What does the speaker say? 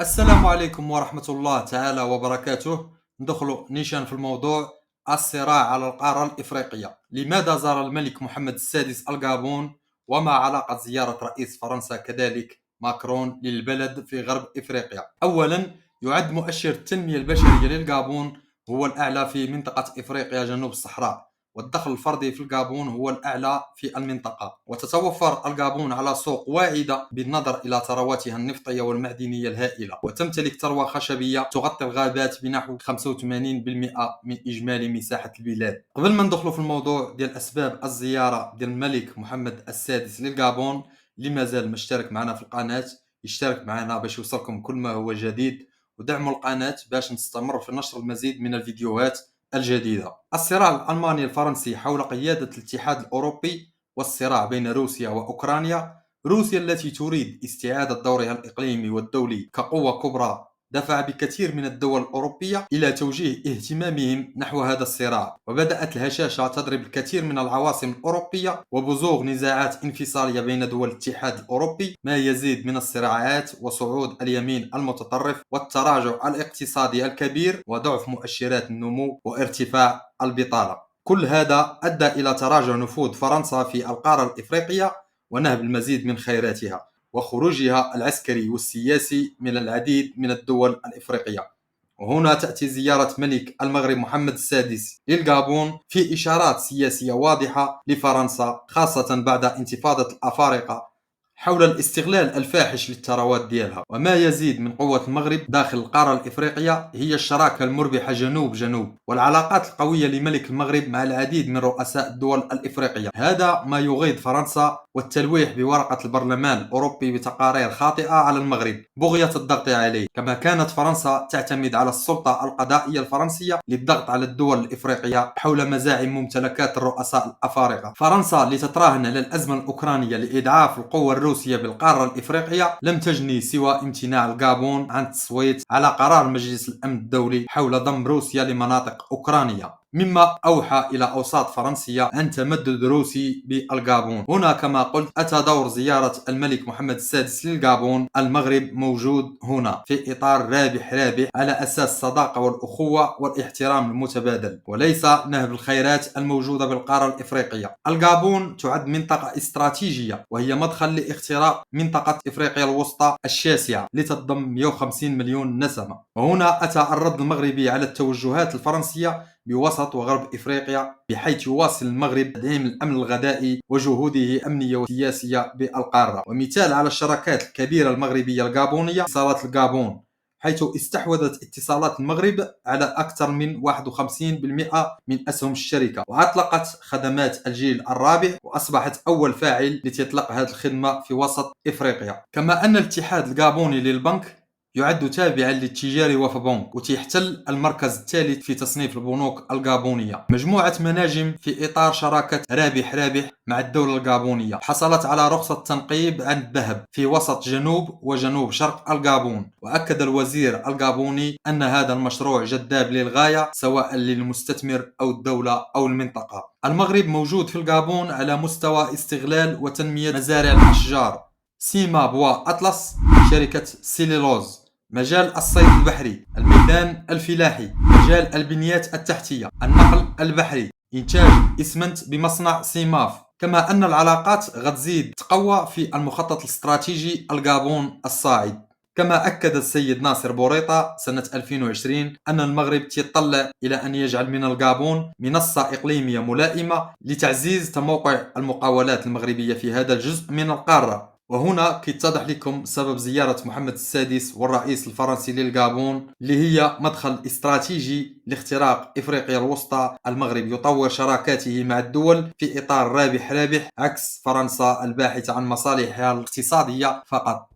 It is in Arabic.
السلام عليكم ورحمة الله تعالى وبركاته. ندخل نيشان في الموضوع. الصراع على القارة الإفريقية. لماذا زار الملك محمد السادس الغابون؟ وما علاقة زيارة رئيس فرنسا كذلك ماكرون للبلد في غرب إفريقيا؟ أولا، يعد مؤشر التنمية البشرية للغابون هو الأعلى في منطقة إفريقيا جنوب الصحراء، والدخل الفردي في الغابون هو الأعلى في المنطقة، وتتوفر الغابون على سوق واعدة بالنظر إلى ثرواتها النفطية والمعدنية الهائلة، وتمتلك ثروة خشبية تغطي الغابات بنحو 85% من إجمالي مساحة البلاد. قبل ما ندخل في الموضوع ديال أسباب الزيارة ديال الملك محمد السادس للغابون، اللي مازال مشترك معنا في القناة يشترك معنا باش يوصلكم كل ما هو جديد، ودعموا القناة باش نستمر في نشر المزيد من الفيديوهات الجديدة. الصراع الألماني الفرنسي حول قيادة الاتحاد الأوروبي، والصراع بين روسيا وأوكرانيا. روسيا التي تريد استعادة دورها الإقليمي والدولي كقوة كبرى دفع بكثير من الدول الأوروبية إلى توجيه اهتمامهم نحو هذا الصراع، وبدأت الهشاشة تضرب الكثير من العواصم الأوروبية، وبزوغ نزاعات انفصالية بين دول الاتحاد الأوروبي، ما يزيد من الصراعات وصعود اليمين المتطرف والتراجع الاقتصادي الكبير وضعف مؤشرات النمو وارتفاع البطالة. كل هذا أدى إلى تراجع نفوذ فرنسا في القارة الإفريقية ونهب المزيد من خيراتها، وخروجها العسكري والسياسي من العديد من الدول الإفريقية. وهنا تأتي زيارة ملك المغرب محمد السادس للغابون في إشارات سياسية واضحة لفرنسا، خاصة بعد انتفاضة الأفارقة حول الاستغلال الفاحش للثروات ديالها. وما يزيد من قوة المغرب داخل القارة الإفريقية هي الشراكة المربحة جنوب جنوب، والعلاقات القوية لملك المغرب مع العديد من رؤساء الدول الإفريقية. هذا ما يغيظ فرنسا، والتلويح بورقة البرلمان الأوروبي بتقارير خاطئة على المغرب بغية الضغط عليه، كما كانت فرنسا تعتمد على السلطة القضائية الفرنسية للضغط على الدول الإفريقية حول مزاعم ممتلكات الرؤساء الأفارقة. فرنسا لتتراهن على الأزمة الأوكرانية لإضعاف القوة الروسية بالقارة الإفريقية لم تجني سوى امتناع الغابون عن التصويت على قرار مجلس الأمن الدولي حول ضم روسيا لمناطق أوكرانيا، مما أوحى إلى أوساط فرنسية عن تمدد روسي بالغابون. هنا كما قلت أتى دور زيارة الملك محمد السادس للغابون. المغرب موجود هنا في إطار رابح رابح على أساس الصداقة والأخوة والاحترام المتبادل، وليس نهب الخيرات الموجودة بالقارة الإفريقية. الغابون تعد منطقة استراتيجية، وهي مدخل لاختراق منطقة إفريقيا الوسطى الشاسعة لتضم 150 مليون نسمة. وهنا أتى الرد المغربي على التوجهات الفرنسية بوسط وغرب إفريقيا، بحيث يواصل المغرب تدعيم الأمن الغذائي وجهوده الأمنية وسياسية بالقارة. ومثال على الشراكات الكبيرة المغربية الغابونية اتصالات الغابون، حيث استحوذت اتصالات المغرب على أكثر من 51% من أسهم الشركة، وأطلقت خدمات الجيل الرابع، وأصبحت أول فاعل لتطلق هذه الخدمة في وسط إفريقيا. كما أن الاتحاد الغابوني للبنك يعد تابعا للتجاري وفبونك، وتحتل المركز الثالث في تصنيف البنوك الغابونية. مجموعة مناجم في إطار شراكة رابح رابح مع الدولة الغابونية حصلت على رخصة تنقيب عن الذهب في وسط جنوب وجنوب شرق الغابون، وأكد الوزير الغابوني أن هذا المشروع جذاب للغاية سواء للمستثمر أو الدولة أو المنطقة. المغرب موجود في الغابون على مستوى استغلال وتنمية مزارع الأشجار، سيما بوا أطلس، شركة سيليلوز، مجال الصيد البحري، الميدان الفلاحي، مجال البنيات التحتية، النقل البحري، إنتاج إسمنت بمصنع سيماف. كما أن العلاقات غتزيد تقوى في المخطط الاستراتيجي الغابون الصاعد. كما أكد السيد ناصر بوريطة سنة 2020 أن المغرب يتطلع إلى أن يجعل من الغابون منصة إقليمية ملائمة لتعزيز تموقع المقاولات المغربية في هذا الجزء من القارة. وهنا كيتضح لكم سبب زيارة محمد السادس والرئيس الفرنسي للغابون، اللي هي مدخل استراتيجي لاختراق إفريقيا الوسطى. المغرب يطور شراكاته مع الدول في إطار رابح رابح، عكس فرنسا الباحثة عن مصالحها الاقتصادية فقط.